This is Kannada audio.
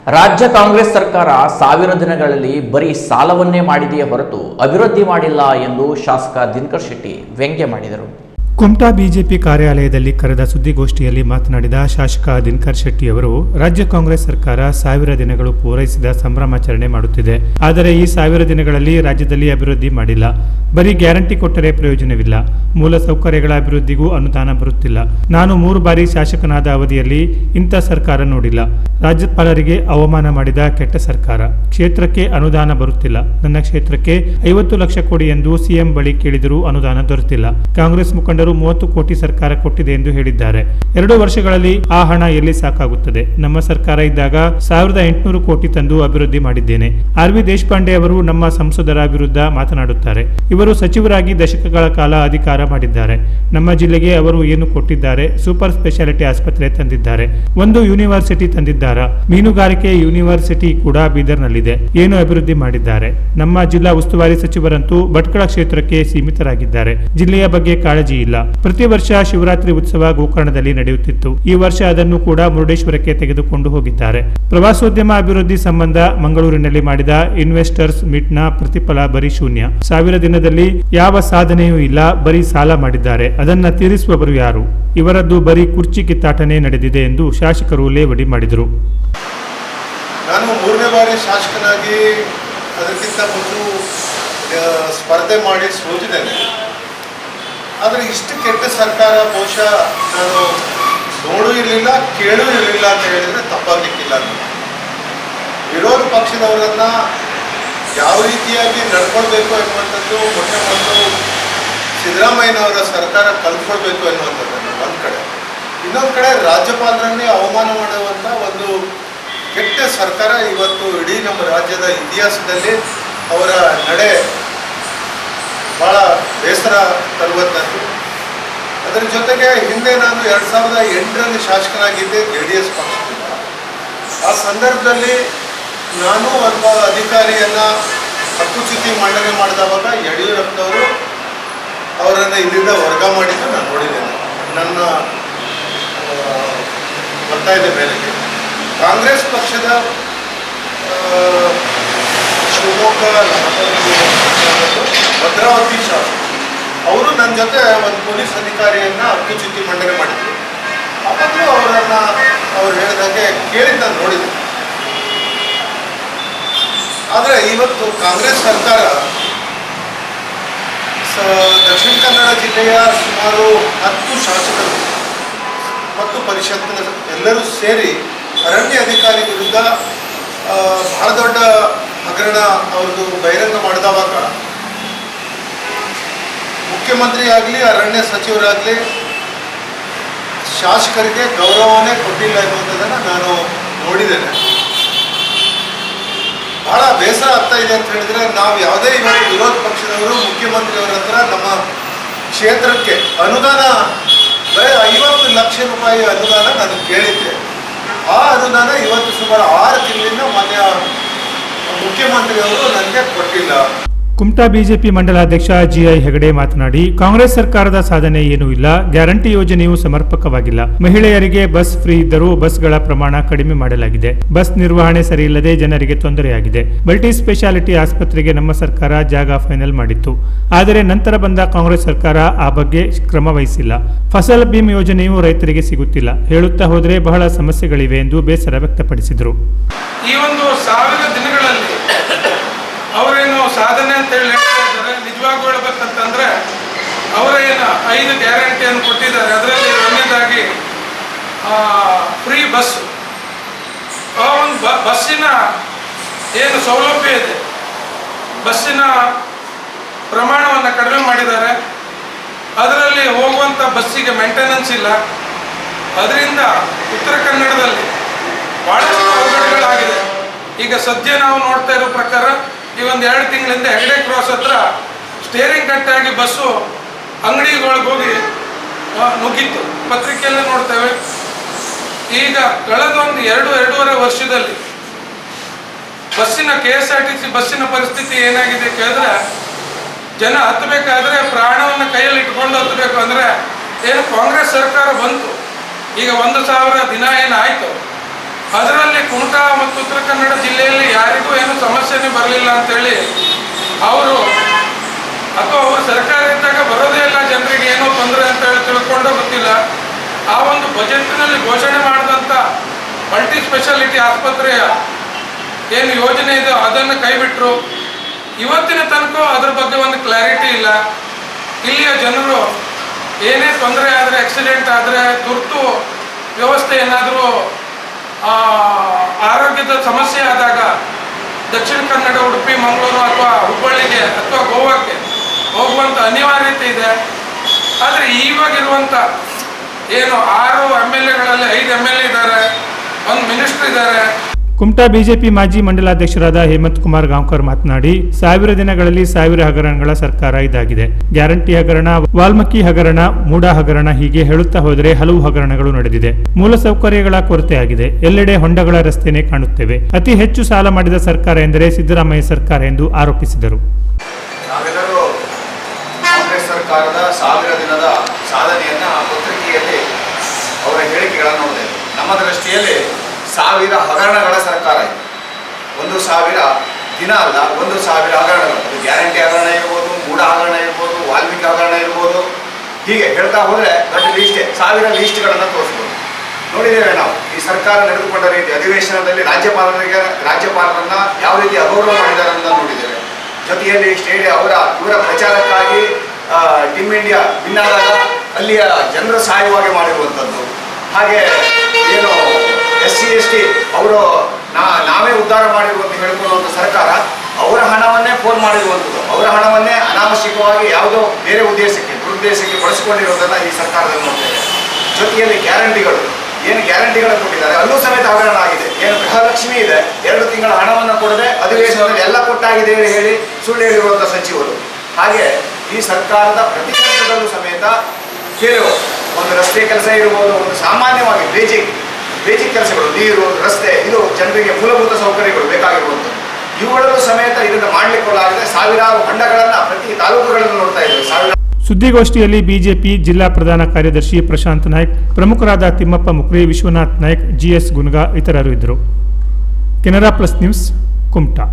ರಾಜ್ಯ ಕಾಂಗ್ರೆಸ್ ಸರ್ಕಾರ ಸಾವಿರ ದಿನಗಳಲ್ಲಿ ಬರೀ ಸಾಲವನ್ನೇ ಮಾಡಿದೆಯೇ ಹೊರತು ಅಭಿವೃದ್ಧಿ ಮಾಡಿಲ್ಲ ಎಂದು ಶಾಸಕ ದಿನಕರ್ ಶೆಟ್ಟಿ ವ್ಯಂಗ್ಯ ಮಾಡಿದರು. ಕುಮಟಾ ಬಿಜೆಪಿ ಕಾರ್ಯಾಲಯದಲ್ಲಿ ಕರೆದ ಸುದ್ದಿಗೋಷ್ಠಿಯಲ್ಲಿ ಮಾತನಾಡಿದ ಶಾಸಕ ದಿನಕರ್ ಶೆಟ್ಟಿ ಅವರು, ರಾಜ್ಯ ಕಾಂಗ್ರೆಸ್ ಸರ್ಕಾರ ಸಾವಿರ ದಿನಗಳು ಪೂರೈಸಿದ ಸಂಭ್ರಮಾಚರಣೆ ಮಾಡುತ್ತಿದೆ. ಆದರೆ ಈ ಸಾವಿರ ದಿನಗಳಲ್ಲಿ ರಾಜ್ಯದಲ್ಲಿ ಅಭಿವೃದ್ಧಿ ಮಾಡಿಲ್ಲ. ಬರೀ ಗ್ಯಾರಂಟಿ ಕೊಟ್ಟರೆ ಪ್ರಯೋಜನವಿಲ್ಲ. ಮೂಲ ಸೌಕರ್ಯಗಳ ಅಭಿವೃದ್ಧಿಗೂ ಅನುದಾನ ಬರುತ್ತಿಲ್ಲ. ನಾನು 3 ಬಾರಿ ಶಾಸಕನಾದ ಅವಧಿಯಲ್ಲಿ ಇಂಥ ಸರ್ಕಾರ ನೋಡಿಲ್ಲ. ರಾಜ್ಯಪಾಲರಿಗೆ ಅವಮಾನ ಮಾಡಿದ ಕೆಟ್ಟ ಸರ್ಕಾರ. ಕ್ಷೇತ್ರಕ್ಕೆ ಅನುದಾನ ಬರುತ್ತಿಲ್ಲ. ನನ್ನ ಕ್ಷೇತ್ರಕ್ಕೆ 50 ಲಕ್ಷ ಕೊಡಿ ಎಂದು ಸಿಎಂ ಬಳಿ ಕೇಳಿದರೂ ಅನುದಾನ ದೊರೆತಿಲ್ಲ. ಕಾಂಗ್ರೆಸ್ ಮುಖಂಡರು 30 ಕೋಟಿ ಸರ್ಕಾರ ಕೊಟ್ಟಿದೆ ಎಂದು ಹೇಳಿದ್ದಾರೆ. 2 ವರ್ಷಗಳಲ್ಲಿ ಆ ಹಣ ಎಲ್ಲಿ ಸಾಕಾಗುತ್ತದೆ? ನಮ್ಮ ಸರ್ಕಾರ ಇದ್ದಾಗ 1800 ಕೋಟಿ ತಂದು ಅಭಿವೃದ್ಧಿ ಮಾಡಿದ್ದೇನೆ. ಆರ್.ವಿ. ದೇಶಪಾಂಡೆ ಅವರು ನಮ್ಮ ಸಂಸದರ ವಿರುದ್ಧ ಮಾತನಾಡುತ್ತಾರೆ. ಇವರು ಸಚಿವರಾಗಿ ದಶಕಗಳ ಕಾಲ ಅಧಿಕಾರ ಮಾಡಿದ್ದಾರೆ. ನಮ್ಮ ಜಿಲ್ಲೆಗೆ ಅವರು ಏನು ಕೊಟ್ಟಿದ್ದಾರೆ? ಸೂಪರ್ ಸ್ಪೆಷಾಲಿಟಿ ಆಸ್ಪತ್ರೆ ತಂದಿದ್ದಾರೆ. ಒಂದು ಯೂನಿವರ್ಸಿಟಿ ತಂದಿದ್ದಾರಾ? ಮೀನುಗಾರಿಕೆ ಯೂನಿವರ್ಸಿಟಿ ಕೂಡ ಬೀದರ್ನಲ್ಲಿದೆ. ಏನು ಅಭಿವೃದ್ಧಿ ಮಾಡಿದ್ದಾರೆ? ನಮ್ಮ ಜಿಲ್ಲಾ ಉಸ್ತುವಾರಿ ಸಚಿವರಂತೂ ಭಟ್ಕಳ ಕ್ಷೇತ್ರಕ್ಕೆ ಸೀಮಿತರಾಗಿದ್ದಾರೆ. ಜಿಲ್ಲೆಯ ಬಗ್ಗೆ ಕಾಳಜಿ ಇಲ್ಲ. ಪ್ರತಿ ವರ್ಷ ಶಿವರಾತ್ರಿ ಉತ್ಸವ ಗೋಕರ್ಣದಲ್ಲಿ ನಡೆಯುತ್ತಿತ್ತು. ಈ ವರ್ಷ ಅದನ್ನು ಕೂಡ ಮುರುಡೇಶ್ವರಕ್ಕೆ ತೆಗೆದುಕೊಂಡು ಹೋಗಿದ್ದಾರೆ. ಪ್ರವಾಸೋದ್ಯಮ ಅಭಿವೃದ್ಧಿ ಸಂಬಂಧ ಮಂಗಳೂರಿನಲ್ಲಿ ಮಾಡಿದ ಇನ್ವೆಸ್ಟರ್ಸ್ ಮೀಟ್ ನ ಪ್ರತಿಫಲ ಬರೀ ಶೂನ್ಯ. 1000 ದಿನದಲ್ಲಿ ಯಾವ ಸಾಧನೆಯೂ ಇಲ್ಲ. ಬರೀ ಸಾಲ ಮಾಡಿದ್ದಾರೆ. ಅದನ್ನ ತೀರಿಸುವವರು ಯಾರು? ಇವರದ್ದು ಬರೀ ಕುರ್ಚಿ ಕಿತ್ತಾಟನೆ ನಡೆದಿದೆ ಎಂದು ಶಾಸಕರು ಲೇವಡಿ ಮಾಡಿದರು. ನಾನು 3ನೇ ಬಾರಿ ಶಾಸಕನಾಗಿ ಅದಕ್ಕಿಂತ ಮೊದಲು ಸ್ಪರ್ಧೆ ಮಾಡಿ ಸೋತಿದ್ದೇನೆ. ಆದರೆ ಇಷ್ಟು ಕೆಟ್ಟ ಸರ್ಕಾರ ಬಹುಶಃ ನಾನು ನೋಡೂ ಇರಲಿಲ್ಲ, ಕೇಳೂ ಇರಲಿಲ್ಲ ಅಂತ ಹೇಳಿದರೆ ತಪ್ಪಾಗಲಿಕ್ಕಿಲ್ಲ. ವಿರೋಧ ಪಕ್ಷದವರನ್ನ ಯಾವ ರೀತಿಯಾಗಿ ನಡ್ಕೊಳ್ಬೇಕು ಎನ್ನುವಂಥದ್ದು ಮೊದಲು ಸಿದ್ದರಾಮಯ್ಯನವರ ಸರ್ಕಾರ ಕಲ್ತ್ಕೊಳ್ಬೇಕು ಎನ್ನುವಂಥದ್ದನ್ನು ಒಂದು ಕಡೆ. ಇನ್ನೊಂದು ಕಡೆ ರಾಜ್ಯಪಾಲರನ್ನೇ ಅವಮಾನ ಮಾಡುವಂಥ ಒಂದು ಕೆಟ್ಟ ಸರ್ಕಾರ ಇವತ್ತು ಇಡೀ ನಮ್ಮ ರಾಜ್ಯದ ಇತಿಹಾಸದಲ್ಲಿ ಅವರ ನಡೆ ಭಾಳ ಬೇಸರ ತರುವಂಥದ್ದು. ಅದರ ಜೊತೆಗೆ ಹಿಂದೆ ನಾನು 2008ರಲ್ಲಿ ಶಾಸಕನಾಗಿದ್ದೆ JDS ಪಕ್ಷದಿಂದ. ಆ ಸಂದರ್ಭದಲ್ಲಿ ನಾನು ಒಬ್ಬ ಅಧಿಕಾರಿಯನ್ನು ಹಕ್ಕುಚ್ಯುತಿ ಮಂಡನೆ ಮಾಡಿದವಾಗ ಯಡಿಯೂರಪ್ಪನವರು ಅವರನ್ನು ಇಲ್ಲಿಂದ ವರ್ಗ ಮಾಡಿದ್ದು ನಾನು ನೋಡಿದ್ದೇನೆ. ನನ್ನ ಒತ್ತಾಯದ ಮೇರೆಗೆ ಕಾಂಗ್ರೆಸ್ ಪಕ್ಷದ ಶಿವಮೊಗ್ಗ ಭದ್ರಾವತಿ ಶಾಸಕ ಅವರು ನನ್ನ ಜೊತೆ ಒಂದು ಪೊಲೀಸ್ ಅಧಿಕಾರಿಯನ್ನು ಹಕ್ಕುಚ್ಯುತಿ ಮಂಡನೆ ಮಾಡಿದ್ರು. ಅವಾಗಲೂ ಅವ್ರು ಹೇಳಿದಾಗೆ ಕೇಳಿದ್ದು ನಾನು ನೋಡಿದ್ದೆ. ಆದರೆ ಇವತ್ತು ಕಾಂಗ್ರೆಸ್ ಸರ್ಕಾರ ದಕ್ಷಿಣ ಕನ್ನಡ ಜಿಲ್ಲೆಯ ಸುಮಾರು 10 ಶಾಸಕರು ಮತ್ತು ಪರಿಷತ್ತಿನ ಎಲ್ಲರೂ ಸೇರಿ ಅರಣ್ಯ ಅಧಿಕಾರಿ ವಿರುದ್ಧ ಬಹಳ ದೊಡ್ಡ ಹಗರಣ ಅವ್ರದ್ದು ಬಹಿರಂಗ ಮಾಡಿದವಾಗ ಮುಖ್ಯಮಂತ್ರಿ ಆಗಲಿ ಅರಣ್ಯ ಸಚಿವರಾಗಲಿ ಶಾಸಕರಿಗೆ ಗೌರವನೇ ಕೊಟ್ಟಿಲ್ಲ ಎನ್ನುವಂಥದ್ದನ್ನು ನಾನು ನೋಡಿದ್ದೇನೆ. ಬಹಳ ಬೇಸರ ಆಗ್ತಾ ಇದೆ ಅಂತ ಹೇಳಿದರೆ, ನಾವು ಯಾವುದೇ ಇವತ್ತು ವಿರೋಧ ಪಕ್ಷದವರು ಮುಖ್ಯಮಂತ್ರಿಯವರ ಹತ್ರ ನಮ್ಮ ಕ್ಷೇತ್ರಕ್ಕೆ ಅನುದಾನ ಬರೀ 50 ಲಕ್ಷ ರೂಪಾಯಿ ಅನುದಾನ ನಾನು ಕೇಳಿದ್ದೆ. ಆ ಅನುದಾನ ಇವತ್ತು ಸುಮಾರು 6 ತಿಂಗಳಿಂದ ಮಾನ್ಯ ಮುಖ್ಯಮಂತ್ರಿಯವರು ನನಗೆ ಕೊಟ್ಟಿಲ್ಲ. ಕುಮಟಾ ಬಿಜೆಪಿ ಮಂಡಲಾಧ್ಯಕ್ಷ GI ಹೆಗಡೆ ಮಾತನಾಡಿ, ಕಾಂಗ್ರೆಸ್ ಸರ್ಕಾರದ ಸಾಧನೆ ಏನೂ ಇಲ್ಲ. ಗ್ಯಾರಂಟಿ ಯೋಜನೆಯು ಸಮರ್ಪಕವಾಗಿಲ್ಲ. ಮಹಿಳೆಯರಿಗೆ ಬಸ್ ಫ್ರೀ ಇದ್ದರೂ ಬಸ್ಗಳ ಪ್ರಮಾಣ ಕಡಿಮೆ ಮಾಡಲಾಗಿದೆ. ಬಸ್ ನಿರ್ವಹಣೆ ಸರಿಯಿಲ್ಲದೆ ಜನರಿಗೆ ತೊಂದರೆಯಾಗಿದೆ. ಮಲ್ಟಿ ಸ್ಪೆಷಾಲಿಟಿ ಆಸ್ಪತ್ರೆಗೆ ನಮ್ಮ ಸರ್ಕಾರ ಜಾಗ ಫೈನಲ್ ಮಾಡಿತ್ತು. ಆದರೆ ನಂತರ ಬಂದ ಕಾಂಗ್ರೆಸ್ ಸರ್ಕಾರ ಆ ಬಗ್ಗೆ ಕ್ರಮ ವಹಿಸಿಲ್ಲ. ಫಸಲ್ ಭೀಮ್ ಯೋಜನೆಯು ರೈತರಿಗೆ ಸಿಗುತ್ತಿಲ್ಲ. ಹೇಳುತ್ತಾ ಹೋದರೆ ಬಹಳ ಸಮಸ್ಯೆಗಳಿವೆ ಎಂದು ಬೇಸರ ವ್ಯಕ್ತಪಡಿಸಿದರು. ಈ ಒಂದು 1000 ದಿನಗಳಲ್ಲಿ ಅವರೇನು ಸಾಧನೆ ಅಂತ ಹೇಳಿ ನಿಜವಾಗೂ ಹೇಳ್ಬೇಕಂತಂದ್ರೆ ಅವರೇನು 5 ಗ್ಯಾರಂಟಿಯನ್ನು ಕೊಟ್ಟಿದ್ದಾರೆ. ಅದರಲ್ಲಿ ಒಂದನೇದಾಗಿ ಫ್ರೀ ಬಸ್. ಆ ಒಂದು ಬಸ್ಸಿನ ಏನು ಸೌಲಭ್ಯ ಇದೆ, ಬಸ್ಸಿನ ಪ್ರಮಾಣವನ್ನು ಕಡಿಮೆ ಮಾಡಿದ್ದಾರೆ. ಅದರಲ್ಲಿ ಹೋಗುವಂಥ ಬಸ್ಸಿಗೆ ಮೇಂಟೆನೆನ್ಸ್ ಇಲ್ಲ. ಅದರಿಂದ ಉತ್ತರ ಕನ್ನಡದಲ್ಲಿ ಭಾಳಷ್ಟು ಅವಘಡಗಳಾಗಿದೆ. ಈಗ ಸದ್ಯ ನಾವು ನೋಡ್ತಾ ಇರೋ ಪ್ರಕಾರ ಈ ಒಂದು 2 ತಿಂಗಳಿಂದ ಹೆಗಡೆ ಕ್ರಾಸ್ ಹತ್ರ ಸ್ಟೇರಿಂಗ್ ಕಟ್ಟಾಗಿ ಬಸ್ಸು ಅಂಗಡಿಗಳಿಗೆ ಹೋಗಿ ನುಗ್ಗಿತ್ತು. ಪತ್ರಿಕೆಯಲ್ಲೇ ನೋಡ್ತೇವೆ. ಈಗ ಕಳೆದ ಒಂದು 2-2.5 ವರ್ಷದಲ್ಲಿ ಬಸ್ಸಿನ KSRTC ಬಸ್ಸಿನ ಪರಿಸ್ಥಿತಿ ಏನಾಗಿದೆ ಕೇಳಿದ್ರೆ, ಜನ ಹತ್ತಬೇಕಾದ್ರೆ ಪ್ರಾಣವನ್ನು ಕೈಯಲ್ಲಿ ಇಟ್ಕೊಂಡು ಹತ್ತಬೇಕು. ಅಂದರೆ ಏನು ಕಾಂಗ್ರೆಸ್ ಸರ್ಕಾರ ಬಂತು, ಈಗ 1000 ದಿನ ಏನಾಯಿತು, ಅದರಲ್ಲಿ ಕುಮಟಾ ಮತ್ತು ಉತ್ತರ ಕನ್ನಡ ಜಿಲ್ಲೆಯಲ್ಲಿ ಯಾರಿಗೂ ಏನು ಸಮಸ್ಯೆನೇ ಬರಲಿಲ್ಲ ಅಂತೇಳಿ ಅವರು ಅಥವಾ ಅವರು ಸರ್ಕಾರ ಇದ್ದಾಗ ಬರೋದೇ ಇಲ್ಲ ಜನರಿಗೆ ಏನೋ ತೊಂದರೆ ಅಂತ ಹೇಳಿ ತಿಳ್ಕೊಂಡೋ ಗೊತ್ತಿಲ್ಲ. ಆ ಒಂದು ಬಜೆಟ್ನಲ್ಲಿ ಘೋಷಣೆ ಮಾಡಿದಂಥ ಮಲ್ಟಿ ಸ್ಪೆಷಾಲಿಟಿ ಆಸ್ಪತ್ರೆಯ ಏನು ಯೋಜನೆ ಇದೆ ಅದನ್ನು ಕೈಬಿಟ್ಟರು. ಇವತ್ತಿನ ತನಕ ಅದ್ರ ಬಗ್ಗೆ ಒಂದು ಕ್ಲಾರಿಟಿ ಇಲ್ಲ. ಇಲ್ಲಿಯ ಜನರು ಏನೇ ತೊಂದರೆ ಆದರೆ, ಆಕ್ಸಿಡೆಂಟ್ ಆದರೆ, ತುರ್ತು ವ್ಯವಸ್ಥೆ ಏನಾದರೂ ಆರೋಗ್ಯದ ಸಮಸ್ಯೆ ಆದಾಗ ದಕ್ಷಿಣ ಕನ್ನಡ, ಉಡುಪಿ, ಮಂಗಳೂರು ಅಥವಾ ಹುಬ್ಬಳ್ಳಿಗೆ ಅಥವಾ ಗೋವಾಕ್ಕೆ ಹೋಗುವಂಥ ಅನಿವಾರ್ಯತೆ ಇದೆ. ಆದರೆ ಇವಾಗಿರುವಂಥ ಏನು 6 MLAಗಳಲ್ಲಿ 5 MLA ಇದ್ದಾರೆ, 1 ಮಿನಿಸ್ಟರ್ ಇದ್ದಾರೆ. ಕುಮಟಾ ಬಿಜೆಪಿ ಮಾಜಿ ಮಂಡಲಾಧ್ಯಕ್ಷರಾದ ಹೇಮಂತ್ ಕುಮಾರ್ ಗಾಂವ್ಕರ್ ಮಾತನಾಡಿ, 1000 ದಿನಗಳಲ್ಲಿ 1000 ಹಗರಣಗಳ ಸರ್ಕಾರ ಇದಾಗಿದೆ. ಗ್ಯಾರಂಟಿ ಹಗರಣ, ವಾಲ್ಮೀಕಿ ಹಗರಣ, ಮೂಡಾ ಹಗರಣ ಹೀಗೆ ಹೇಳುತ್ತಾ ಹೋದರೆ ಹಲವು ಹಗರಣಗಳು ನಡೆದಿದೆ. ಮೂಲಸೌಕರ್ಯಗಳ ಕೊರತೆಯಾಗಿದೆ. ಎಲ್ಲೆಡೆ ಹೊಂಡಗಳ ರಸ್ತೆನೇ ಕಾಣುತ್ತೇವೆ. ಅತಿ ಹೆಚ್ಚು ಸಾಲ ಮಾಡಿದ ಸರ್ಕಾರ ಎಂದರೆ ಸಿದ್ದರಾಮಯ್ಯ ಸರ್ಕಾರ ಎಂದು ಆರೋಪಿಸಿದರು. ನಾವೆಲ್ಲರೂ ಕಾಂಗ್ರೆಸ್ ಸರ್ಕಾರದ 1000 ದಿನದ ಸಾಧನೆಯನ್ನ ಪತ್ರಿಕೆಯಲ್ಲಿ ಅವರ ಹೇಳಿಕೆಗಳನ್ನು ನೋಡಿದ್ದೇವೆ. ನಮ್ಮ ದೃಷ್ಟಿಯಲ್ಲಿ 1000 ಹಗರಣಗಳ ಸರ್ಕಾರ ಇದೆ. 1000 ದಿನ ಅಲ್ಲ, 1000 ಹಗರಣಗಳು. ಅದು ಗ್ಯಾರಂಟಿ ಹಗರಣ ಇರ್ಬೋದು, ಮೂಡ ಹಗರಣ ಇರ್ಬೋದು, ವಾಲ್ಮೀಕಿ ಹಗರಣ ಇರ್ಬೋದು. ಹೀಗೆ ಹೇಳ್ತಾ ಹೋದರೆ ದೊಡ್ಡ ಲೀಸ್ಟೇ 1000 ಲೀಸ್ಟ್ಗಳನ್ನು ತೋರಿಸ್ಬೋದು. ನೋಡಿದ್ದೇವೆ ನಾವು ಈ ಸರ್ಕಾರ ನಡೆದುಕೊಂಡ ರೀತಿ. ಅಧಿವೇಶನದಲ್ಲಿ ರಾಜ್ಯಪಾಲರನ್ನ ಯಾವ ರೀತಿ ಅಗೌರವ ಮಾಡಿದ್ದಾರೆ ಅಂತ ನೋಡಿದ್ದೇವೆ. ಜೊತೆಯಲ್ಲಿ ಇವರ ಪ್ರಚಾರಕ್ಕಾಗಿ ಟೀಮ್ ಇಂಡಿಯಾ ವಿನ್ ಆದಾಗ ಅಲ್ಲಿಯ ಜನರ ಸಹಾಯವಾಗಿ ಮಾಡಿರುವಂಥದ್ದು. ಹಾಗೆ ಏನು SC ST ಅವರು ನಾವೇ ಉದ್ಧಾರ ಮಾಡಿರುವಂತ ಹೇಳಿಕೊಳ್ಳುವಂಥ ಸರ್ಕಾರ ಅವರ ಹಣವನ್ನೇ ಫೋನ್ ಮಾಡಿರುವಂಥದ್ದು, ಅವರ ಹಣವನ್ನೇ ಅನಾವಶ್ಯಕವಾಗಿ ಯಾವುದೋ ಬೇರೆ ದುರುದ್ದೇಶಕ್ಕೆ ಬಳಸಿಕೊಂಡಿರೋದನ್ನು ಈ ಸರ್ಕಾರದಲ್ಲಿ ನೋಡ್ತೇವೆ. ಜೊತೆಯಲ್ಲಿ ಗ್ಯಾರಂಟಿಗಳು ಕೊಟ್ಟಿದ್ದಾರೆ, ಅಲ್ಲೂ ಸಮೇತ ಹಗರಣ ಆಗಿದೆ. ಏನು ಗೃಹಲಕ್ಷ್ಮಿ ಇದೆ, 2 ತಿಂಗಳ ಹಣವನ್ನು ಕೊಡದೆ ಅಧಿವೇಶನದಲ್ಲಿ ಎಲ್ಲ ಕೊಟ್ಟಾಗಿದೆ ಹೇಳಿ ಸುಳ್ಳು ಹೇಳಿರುವಂಥ ಸಚಿವರು. ಹಾಗೆ ಈ ಸರ್ಕಾರದ ಪ್ರತಿ ಹಂತದಲ್ಲೂ ಸಮೇತ ಕೆಲವು ಒಂದು ರಸ್ತೆ ಕೆಲಸ ಇರ್ಬೋದು, ಒಂದು ಸಾಮಾನ್ಯವಾಗಿ ಬೇಸಿಕ್ ಕೆಲಸಗಳು, ನೀರು, ರಸ್ತೆ, ಇದು ಜನರಿಗೆ ಮೂಲಭೂತ ಸೌಕರ್ಯಗಳು ಬೇಕಾಗಿರುವಂಥದ್ದು. ಇವುಗಳಲ್ಲೂ ಸಮೇತ ಇದನ್ನು ಮಾಡಲಿಕ್ಕೊಳ್ಳಾಗಿದೆ. 1000 ಹೊಂಡಗಳನ್ನು ಪ್ರತಿ ತಾಲೂಕುಗಳನ್ನು ನೋಡ್ತಾ ಇದ್ದೇವೆ. ಸುದ್ದಿಗೋಷ್ಠಿಯಲ್ಲಿ ಬಿಜೆಪಿ ಜಿಲ್ಲಾ ಪ್ರಧಾನ ಕಾರ್ಯದರ್ಶಿ ಪ್ರಶಾಂತ್ ನಾಯ್ಕ್, ಪ್ರಮುಖರಾದ ತಿಮ್ಮಪ್ಪ ಮುಕ್ರಿ, ವಿಶ್ವನಾಥ್ ನಾಯ್ಕ್, GS ಗುನ್ಗಾ ಇತರರು ಇದ್ದರು. Canara plus news, Kumta.